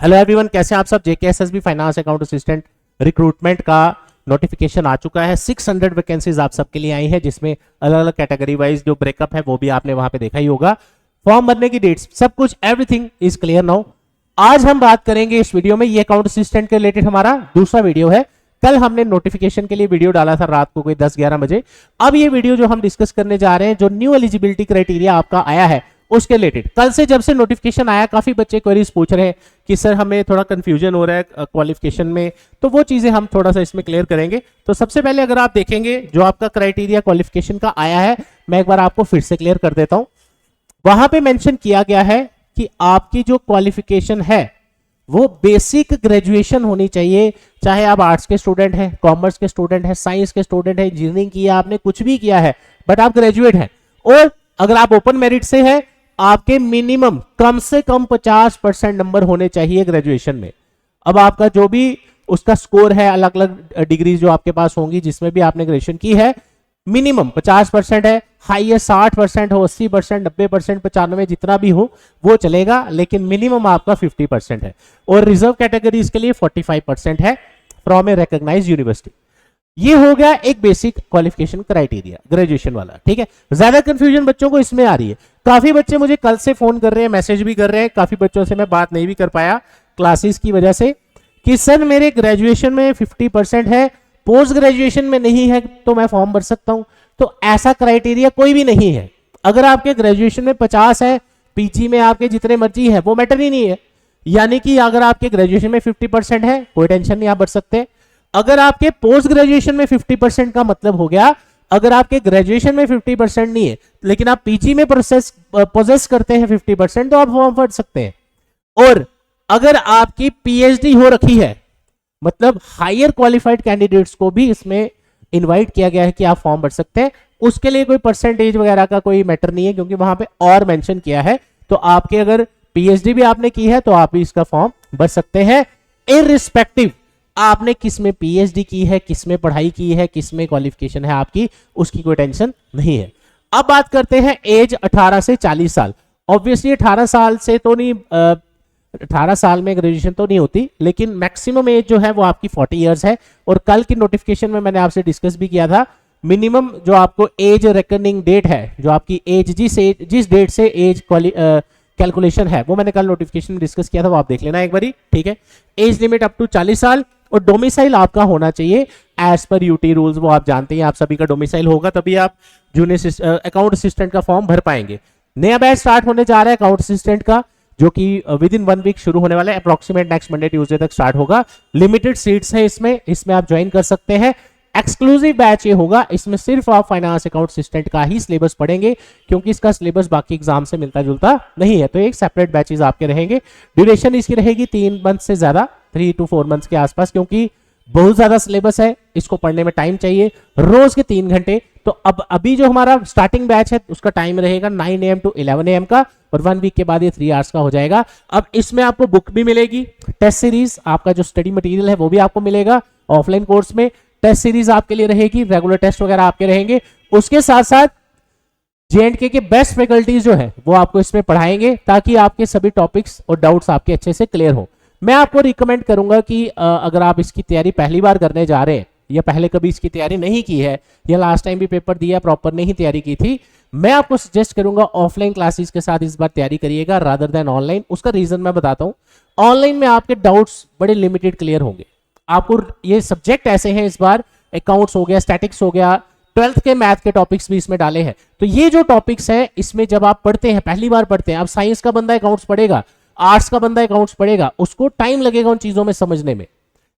Hello everyone, कैसे हैं आप सब। JKSSB finance account assistant recruitment का नोटिफिकेशन आ चुका है। 600 वैकेंसीज आप सबके लिए आई हैं, जिसमें अलग अलग कैटेगरी वाइज जो ब्रेकअप है वो भी आपने वहां पे देखा ही होगा। फॉर्म भरने की डेट्स सब कुछ एवरीथिंग इज क्लियर नाउ। आज हम बात करेंगे इस वीडियो में, ये अकाउंट असिस्टेंट के रिलेटेड हमारा दूसरा वीडियो है। कल हमने नोटिफिकेशन के लिए वीडियो डाला था रात को कोई 10-11 बजे। अब ये वीडियो जो हम डिस्कस करने जा रहे हैं, जो न्यू एलिजिबिलिटी क्राइटेरिया आपका आया है उसके रिलेटेड। कल से जब से नोटिफिकेशन आया, काफी बच्चे क्वेरीज पूछ रहे हैं कि सर हमें थोड़ा कंफ्यूजन हो रहा है क्वालिफिकेशन में, तो वो चीजें हम थोड़ा सा इसमें क्लियर करेंगे। तो सबसे पहले अगर आप देखेंगे जो आपका क्राइटेरिया क्वालिफिकेशन का आया है, मैं एक बार आपको फिर से क्लियर कर देता हूं। वहां पे मेंशन किया गया है कि आपकी जो क्वालिफिकेशन है वो बेसिक ग्रेजुएशन होनी चाहिए, चाहे आप आर्ट्स के स्टूडेंट हैं, कॉमर्स के स्टूडेंट हैं, साइंस के स्टूडेंट हैं, इंजीनियरिंग किया आपने, कुछ भी किया है, बट आप ग्रेजुएट हैं। और अगर आप ओपन मेरिट से हैं, आपके मिनिमम कम से कम 50% नंबर होने चाहिए ग्रेजुएशन में। अब आपका जो भी उसका स्कोर है, अलग अलग डिग्री जो आपके पास होंगी जिसमें भी आपने ग्रेजुएशन की है, मिनिमम 50% है, हाईएस्ट 60% हो, 80%, 90%, 95, जितना भी हो वो चलेगा, लेकिन मिनिमम आपका 50% है। और रिजर्व कैटेगरीज के लिए 45% है फ्रॉम ए रिकॉग्नाइज्ड यूनिवर्सिटी। ये हो गया एक बेसिक क्वालिफिकेशन क्राइटेरिया ग्रेजुएशन वाला, ठीक है। ज्यादा कंफ्यूजन बच्चों को इसमें आ रही है। काफी बच्चे मुझे कल से फोन कर रहे हैं, मैसेज भी कर रहे हैं, काफी बच्चों से मैं बात नहीं भी कर पाया क्लासेस की वजह से, कि सर मेरे ग्रेजुएशन में 50% है, पोस्ट ग्रेजुएशन में नहीं है, तो मैं फॉर्म भर सकता हूं। तो ऐसा क्राइटेरिया कोई भी नहीं है। अगर आपके ग्रेजुएशन में 50 है, पीजी में आपके जितने मर्जी है, वो मैटर ही नहीं है। यानी कि अगर आपके ग्रेजुएशन में 50% है, कोई टेंशन नहीं, आप भर सकते। अगर आपके पोस्ट ग्रेजुएशन में 50% का मतलब हो गया, अगर आपके ग्रेजुएशन में 50% नहीं है लेकिन आप पीजी में पोजेस करते हैं 50%, तो आप फॉर्म भर सकते हैं। और अगर आपकी पीएचडी हो रखी है, मतलब हायर क्वालिफाइड कैंडिडेट्स को भी इसमें इनवाइट किया गया है कि आप फॉर्म भर सकते हैं। उसके लिए कोई परसेंटेज वगैरह का कोई मैटर नहीं है, क्योंकि वहां पे और मेंशन किया है। तो आपके अगर पीएचडी भी आपने की है तो आप भी इसका फॉर्म भर सकते हैं, इररिस्पेक्टिव आपने किस में पीएचडी की है, किस में पढ़ाई की है, किस में क्वालिफिकेशन है आपकी, उसकी कोई टेंशन नहीं है। अब बात करते हैं एज 18 से 40 साल। ऑब्वियसली 18 साल से तो नहीं, 18 साल में ग्रेजुएशन तो नहीं होती, लेकिन मैक्सिमम एज जो है वो आपकी 40 इयर्स है। और कल की नोटिफिकेशन में मैंने आपसे डिस्कस भी किया था, मिनिमम जो आपको एज रेकनिंग डेट है, जो आपकी एज जिस डेट से एज कैलकुलेशन है, वो मैंने कल नोटिफिकेशन में डिस्कस किया था, वो आप देख लेना एक बारी, ठीक है। एज लिमिट अप टू 40 साल। और डोमिसाइल आपका होना चाहिए एज पर यूटी रूल्स, वो आप जानते हैं, आप सभी का डोमिसाइल होगा, तभी आप जूनियर अकाउंट असिस्टेंट का फॉर्म भर पाएंगे। नया बैच स्टार्ट होने जा रहा है अकाउंट असिस्टेंट का, जो कि विद इन 1 वीक शुरू होने वाला है, अप्रोक्सीमेट नेक्स्ट मंडे ट्यूसडे तक स्टार्ट होगा। लिमिटेड सीट्स है इसमें आप ज्वाइन कर सकते हैं। एक्सक्लूसिव बैच ये होगा, इसमें सिर्फ आप फाइनेंस अकाउंट असिस्टेंट का ही सिलेबस पढ़ेंगे, क्योंकि इसका सिलेबस बाकी एग्जाम से मिलता जुलता नहीं है। तो एक सेपरेट बैचेस आपके रहेंगे। ड्यूरेशन इसकी रहेगी 3 मंथ से ज्यादा, 3 to 4 मंथ्स के आसपास, क्योंकि बहुत ज्यादा सिलेबस है, इसको पढ़ने में टाइम चाहिए, रोज के 3 घंटे। तो अब अभी जो हमारा स्टार्टिंग बैच है उसका टाइम रहेगा 9 AM to 11 AM का, और 1 वीक के बाद ये 3 आवर्स का हो जाएगा। अब इसमें आपको बुक भी मिलेगी, टेस्ट सीरीज, आपका जो स्टडी मटेरियल है वो भी आपको मिलेगा। ऑफलाइन कोर्स में टेस्ट सीरीज आपके लिए रहेगी, रेगुलर टेस्ट वगैरह आपके रहेंगे। उसके साथ साथ जेएंडके के बेस्ट फैकल्टीज जो है वो आपको इसमें पढ़ाएंगे, ताकि आपके सभी टॉपिक्स और डाउट्स आपके अच्छे से क्लियर हो। मैं आपको रिकमेंड करूंगा कि अगर आप इसकी तैयारी पहली बार करने जा रहे हैं, या पहले कभी इसकी तैयारी नहीं की है, या लास्ट टाइम भी पेपर दिया प्रॉपर नहीं तैयारी की थी, मैं आपको सजेस्ट करूंगा ऑफलाइन क्लासेस के साथ इस बार तैयारी करिएगा रादर देन ऑनलाइन। उसका रीजन मैं बताता हूं। ऑनलाइन में आपके डाउट्स बड़े लिमिटेड क्लियर होंगे। आपको ये सब्जेक्ट ऐसे हैं इस बार, अकाउंट्स हो गया, स्टैटिक्स हो गया, 12th के मैथ के टॉपिक्स भी इसमें डाले हैं। तो ये जो टॉपिक्स हैं इसमें जब आप पढ़ते हैं, पहली बार पढ़ते हैं, अब साइंस का बंदा अकाउंट्स पढ़ेगा, आर्ट्स का बंदा अकाउंट्स पढ़ेगा, उसको टाइम लगेगा उन चीजों में समझने में।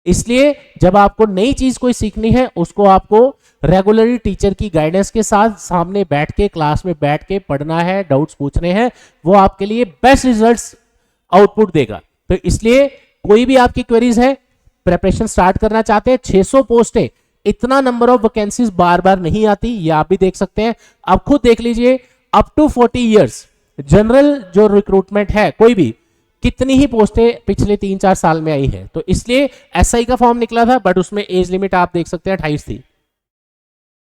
इसलिए जब आपको नई चीज कोई सीखनी है, उसको आपको रेगुलरली टीचर की गाइडेंस के साथ सामने बैठ के, क्लास में बैठ के पढ़ना है, डाउट्स पूछने हैं, वो आपके लिए बेस्ट रिजल्ट्स आउटपुट देगा। तो इसलिए कोई भी आपकी क्वेरीज है, प्रिपरेशन स्टार्ट करना चाहते हैं, 600 पोस्टें, इतना नंबर ऑफ वैकेंसीज बार बार नहीं आती, ये आप भी देख सकते हैं। आप खुद देख लीजिए, अप टू 40 इयर्स जनरल जो रिक्रूटमेंट है, कोई भी, कितनी ही पोस्टें पिछले 3-4 साल में आई है। तो इसलिए एसआई का फॉर्म निकला था, बट उसमें एज लिमिट आप देख सकते हैं 28 थी।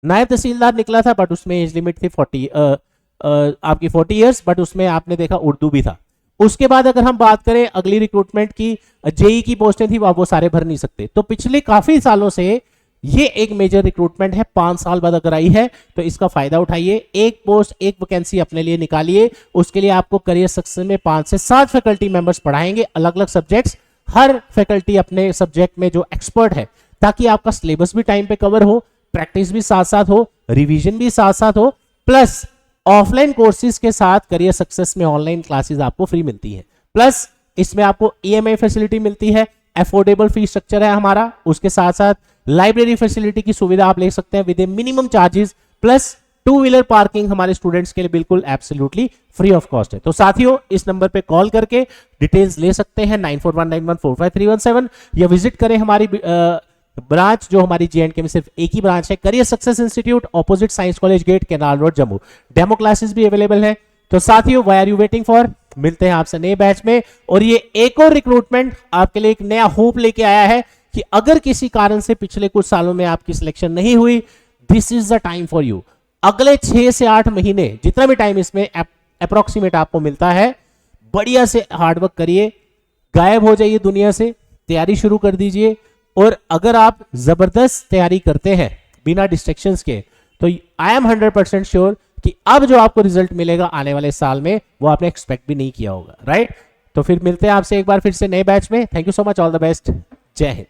नायब तहसीलदार निकला था, बट उसमें एज लिमिट थी आपकी 40 इयर्स, बट उसमें आपने देखा उर्दू भी था। उसके बाद अगर हम बात करें अगली रिक्रूटमेंट की, जेई की पोस्टें थी वो सारे भर नहीं सकते। तो पिछले काफी सालों से ये एक मेजर रिक्रूटमेंट है, 5 साल बाद अगर आई है तो इसका फायदा उठाइए। एक पोस्ट, एक वैकेंसी अपने लिए निकालिए। उसके लिए आपको करियर सक्सेस में 5 से 7 फैकल्टी मेंबर्स पढ़ाएंगे, अलग अलग सब्जेक्ट्स, हर फैकल्टी अपने सब्जेक्ट में जो एक्सपर्ट है, ताकि आपका सिलेबस भी टाइम पे कवर हो, प्रैक्टिस भी साथ साथ हो, रिवीजन भी साथ साथ हो, प्लस ऑफलाइन कोर्सेज के साथ करियर सक्सेस में ऑनलाइन क्लासेस आपको फ्री मिलती है। प्लस इसमें आपको ईएमआई फैसिलिटी मिलती है, अफोर्डेबल फी स्ट्रक्चर है हमारा, उसके साथ साथ लाइब्रेरी फैसिलिटी की सुविधा आप ले सकते हैं with A minimum charges, plus 2 wheeler parking हमारे स्टूडेंट्स के लिए बिल्कुल एब्सोल्युटली फ्री ऑफ कॉस्ट है। तो साथियों, इस नंबर पे कॉल करके डिटेल्स ले सकते हैं 9419145317, या विजिट करें हमारी ब्रांच जो हमारी जेएंडके में सिर्फ एक ही ब्रांच है, career success institute, opposite science college gate, canal road, Jammu. Demo classes भी अवेलेबल है। तो साथियों, why are you waiting for, मिलते हैं आपसे नए बैच में। और ये एक और रिक्रूटमेंट आपके लिए एक नया होप लेके आया है कि अगर किसी कारण से पिछले कुछ सालों में आपकी सिलेक्शन नहीं हुई, this is the time for you. अगले 6 से 8 महीने, जितना भी टाइम इसमें अप्रोक्सीमेट आपको मिलता है, बढ़िया से हार्डवर्क करिए, गायब हो जाइए दुनिया से, तैयारी शुरू कर दीजिए। और अगर आप जबरदस्त तैयारी करते हैं बिना डिस्ट्रैक्शंस के, तो आई एम 100% श्योर कि अब जो आपको रिजल्ट मिलेगा आने वाले साल में, वो आपने एक्सपेक्ट भी नहीं किया होगा, राइट। तो फिर मिलते हैं आपसे एक बार फिर से नए बैच में। Thank you so much, all the best, जय हिंद।